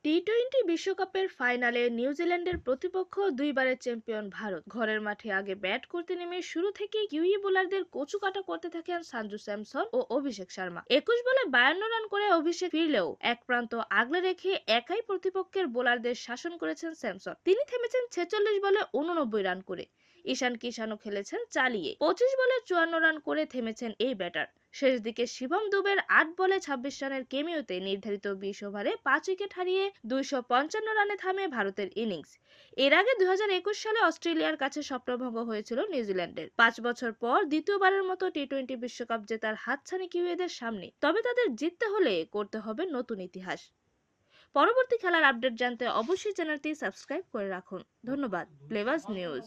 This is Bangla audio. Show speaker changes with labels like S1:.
S1: টি-টোয়েন্টি বিশ্বকাপের ফাইনালে নিউজিল্যান্ডের প্রতিপক্ষ দুইবারের চ্যাম্পিয়ন ভারত ঘরের মাঠে আগে ব্যাট করতে নেমে শুরু থেকেই কিউই বোলারদের কচুকাটা করতে থাকেন সঞ্জু স্যামসন ও অভিষেক শর্মা। 21 বলে 52 রান করে অভিষেক ফিরলেও এক প্রান্ত আগলে রেখে একাই প্রতিপক্ষের বোলারদের শাসন করেছেন স্যামসন। তিনি থেমেছেন 46 বলে 89 রান করে। ঈশান কিষানও খেলেছেন চালিয়ে 25 বলে 54 রান করে থেমেছেন এই ব্যাটার। শেষ দিকে শিবম দুবের 8 বলে 26 রানের কেমিওতে নির্ধারিত 20 ওভারে 5 উইকেট হারিয়ে 255 রানে থামে ভারতের ইনিংস। এর আগে 2021 সালে অস্ট্রেলিয়ার কাছে স্বপ্নভঙ্গ হয়েছিল নিউজিল্যান্ডের। 5 বছর পর দ্বিতীয়বারের মতো টি-টোয়েন্টি বিশ্বকাপ জেতার হাতছানি কিউইদের সামনে। তবে তাদের জিততে হলে করতে হবে নতুন ইতিহাস। পরবর্তী খেলার আপডেট জানতে অবশ্যই চ্যানেলটি সাবস্ক্রাইব করে রাখুন। ধন্যবাদ। প্লেবাজ নিউজ।